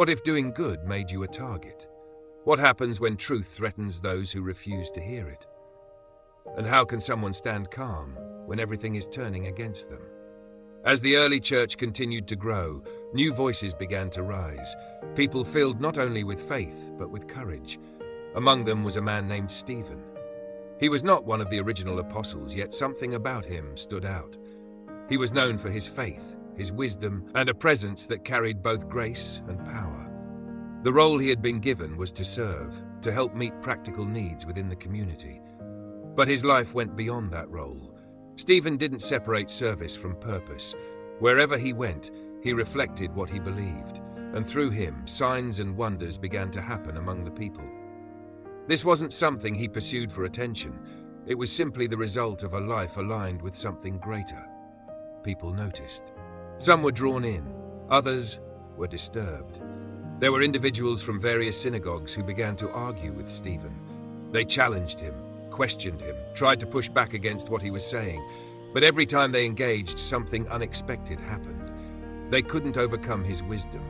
What if doing good made you a target? What happens when truth threatens those who refuse to hear it? And how can someone stand calm when everything is turning against them? As the early church continued to grow, new voices began to rise, people filled not only with faith, but with courage. Among them was a man named Stephen. He was not one of the original apostles, yet something about him stood out. He was known for his faith, his wisdom, and a presence that carried both grace and power. The role he had been given was to serve, to help meet practical needs within the community. But his life went beyond that role. Stephen didn't separate service from purpose. Wherever he went, he reflected what he believed, and through him, signs and wonders began to happen among the people. This wasn't something he pursued for attention. It was simply the result of a life aligned with something greater. People noticed. Some were drawn in, others were disturbed. There were individuals from various synagogues who began to argue with Stephen. They challenged him, questioned him, tried to push back against what he was saying, but every time they engaged, something unexpected happened. They couldn't overcome his wisdom.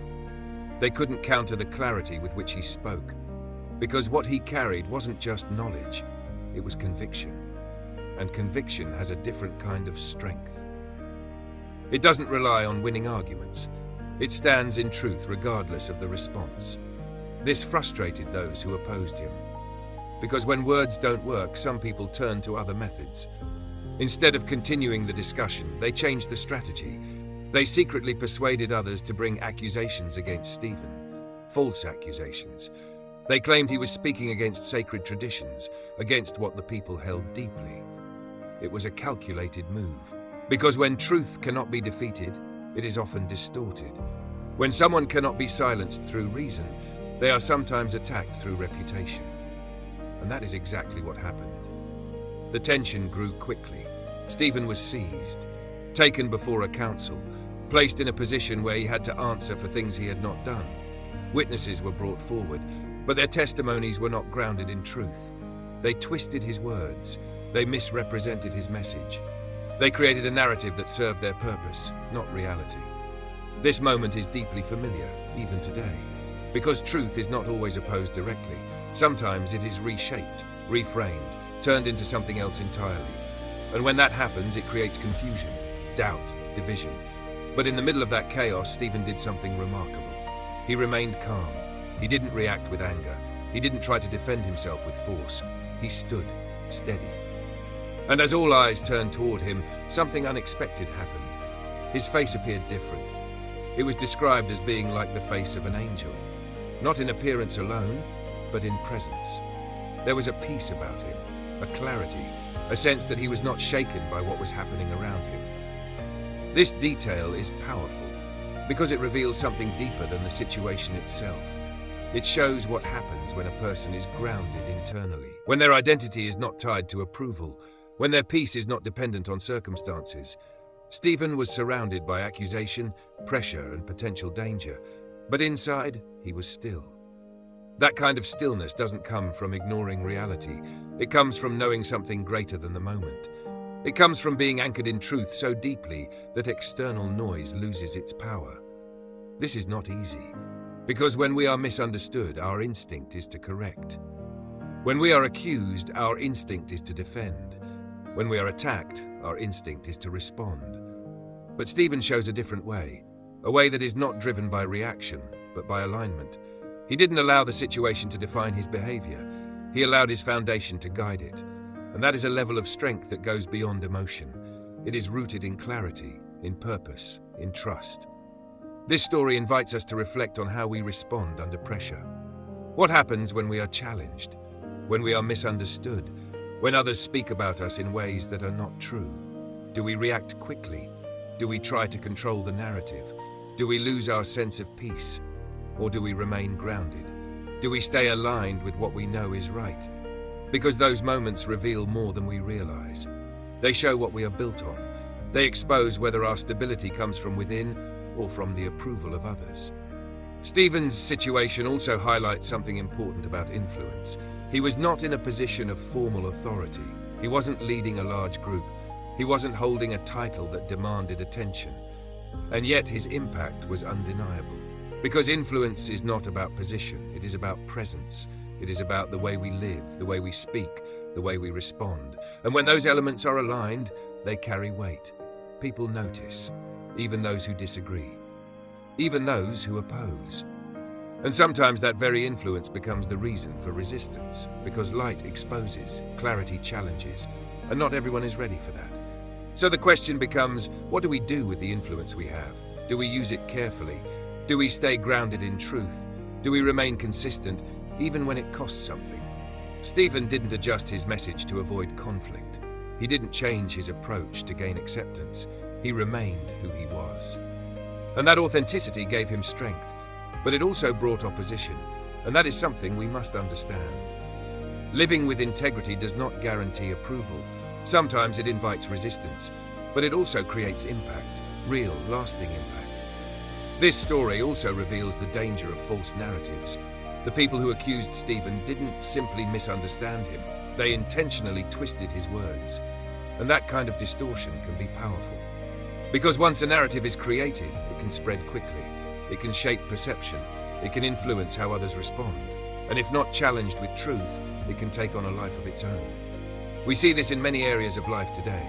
They couldn't counter the clarity with which he spoke, because what he carried wasn't just knowledge, it was conviction. And conviction has a different kind of strength. It doesn't rely on winning arguments. It stands in truth regardless of the response. This frustrated those who opposed him, because when words don't work, some people turn to other methods. Instead of continuing the discussion, they changed the strategy. They secretly persuaded others to bring accusations against Stephen, false accusations. They claimed he was speaking against sacred traditions, against what the people held deeply. It was a calculated move, because when truth cannot be defeated, it is often distorted. When someone cannot be silenced through reason, they are sometimes attacked through reputation. And that is exactly what happened. The tension grew quickly. Stephen was seized, taken before a council, placed in a position where he had to answer for things he had not done. Witnesses were brought forward, but their testimonies were not grounded in truth. They twisted his words. They misrepresented his message. They created a narrative that served their purpose, not reality. This moment is deeply familiar, even today, because truth is not always opposed directly. Sometimes it is reshaped, reframed, turned into something else entirely. And when that happens, it creates confusion, doubt, division. But in the middle of that chaos, Stephen did something remarkable. He remained calm. He didn't react with anger. He didn't try to defend himself with force. He stood, steady. And as all eyes turned toward him, something unexpected happened. His face appeared different. It was described as being like the face of an angel, not in appearance alone, but in presence. There was a peace about him, a clarity, a sense that he was not shaken by what was happening around him. This detail is powerful because it reveals something deeper than the situation itself. It shows what happens when a person is grounded internally, when their identity is not tied to approval, when their peace is not dependent on circumstances. Stephen was surrounded by accusation, pressure, and potential danger, but inside, he was still. That kind of stillness doesn't come from ignoring reality. It comes from knowing something greater than the moment. It comes from being anchored in truth so deeply that external noise loses its power. This is not easy, because when we are misunderstood, our instinct is to correct. When we are accused, our instinct is to defend. When we are attacked, our instinct is to respond. But Stephen shows a different way, a way that is not driven by reaction, but by alignment. He didn't allow the situation to define his behavior. He allowed his foundation to guide it. And that is a level of strength that goes beyond emotion. It is rooted in clarity, in purpose, in trust. This story invites us to reflect on how we respond under pressure. What happens when we are challenged, when we are misunderstood, when others speak about us in ways that are not true? Do we react quickly? Do we try to control the narrative? Do we lose our sense of peace? Or do we remain grounded? Do we stay aligned with what we know is right? Because those moments reveal more than we realize. They show what we are built on. They expose whether our stability comes from within or from the approval of others. Stephen's situation also highlights something important about influence. He was not in a position of formal authority. He wasn't leading a large group. He wasn't holding a title that demanded attention. And yet his impact was undeniable. Because influence is not about position, it is about presence. It is about the way we live, the way we speak, the way we respond. And when those elements are aligned, they carry weight. People notice, even those who disagree, even those who oppose. And sometimes that very influence becomes the reason for resistance, because light exposes, clarity challenges, and not everyone is ready for that. So the question becomes, what do we do with the influence we have? Do we use it carefully? Do we stay grounded in truth? Do we remain consistent, even when it costs something? Stephen didn't adjust his message to avoid conflict. He didn't change his approach to gain acceptance. He remained who he was. And that authenticity gave him strength, but it also brought opposition, and that is something we must understand. Living with integrity does not guarantee approval. Sometimes it invites resistance, but it also creates impact, real, lasting impact. This story also reveals the danger of false narratives. The people who accused Stephen didn't simply misunderstand him, they intentionally twisted his words. And that kind of distortion can be powerful. Because once a narrative is created, it can spread quickly. It can shape perception. It can influence how others respond. And if not challenged with truth, it can take on a life of its own. We see this in many areas of life today.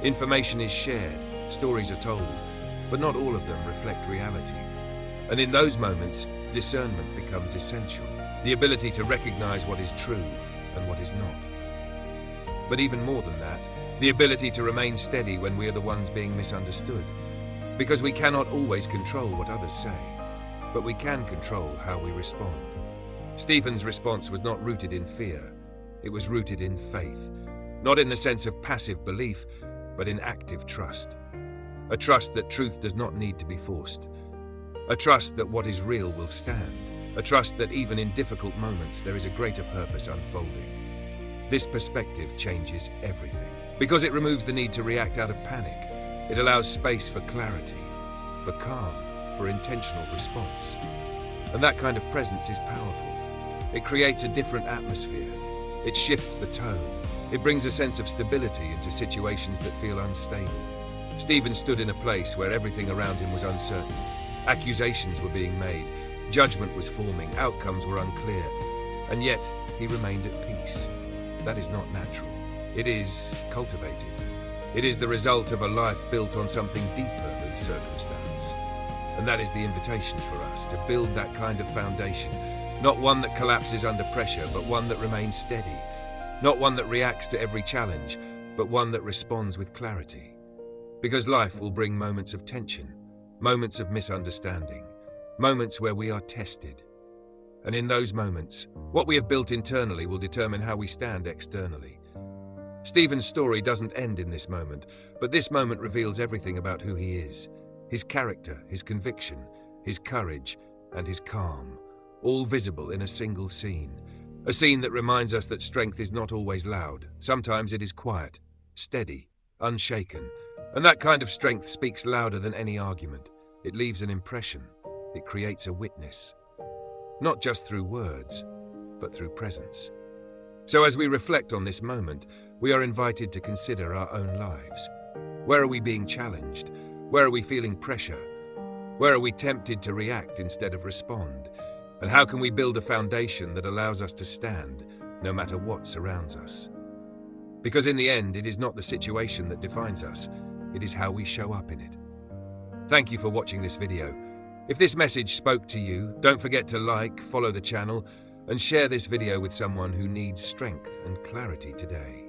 Information is shared, stories are told, but not all of them reflect reality. And in those moments, discernment becomes essential. The ability to recognize what is true and what is not. But even more than that, the ability to remain steady when we are the ones being misunderstood. Because we cannot always control what others say, but we can control how we respond. Stephen's response was not rooted in fear. It was rooted in faith. Not in the sense of passive belief, but in active trust. A trust that truth does not need to be forced. A trust that what is real will stand. A trust that even in difficult moments there is a greater purpose unfolding. This perspective changes everything. Because it removes the need to react out of panic. It allows space for clarity, for calm, for intentional response. And that kind of presence is powerful. It creates a different atmosphere. It shifts the tone. It brings a sense of stability into situations that feel unstable. Stephen stood in a place where everything around him was uncertain. Accusations were being made. Judgment was forming. Outcomes were unclear. And yet, he remained at peace. That is not natural. It is cultivated. It is the result of a life built on something deeper than circumstance. And that is the invitation for us to build that kind of foundation. Not one that collapses under pressure, but one that remains steady. Not one that reacts to every challenge, but one that responds with clarity. Because life will bring moments of tension, moments of misunderstanding, moments where we are tested. And in those moments, what we have built internally will determine how we stand externally. Stephen's story doesn't end in this moment, but this moment reveals everything about who he is. His character, his conviction, his courage, and his calm, all visible in a single scene. A scene that reminds us that strength is not always loud. Sometimes it is quiet, steady, unshaken. And that kind of strength speaks louder than any argument. It leaves an impression. It creates a witness. Not just through words, but through presence. So as we reflect on this moment, we are invited to consider our own lives. Where are we being challenged? Where are we feeling pressure? Where are we tempted to react instead of respond? And how can we build a foundation that allows us to stand, no matter what surrounds us? Because in the end, it is not the situation that defines us, it is how we show up in it. Thank you for watching this video. If this message spoke to you, don't forget to like, follow the channel, and share this video with someone who needs strength and clarity today.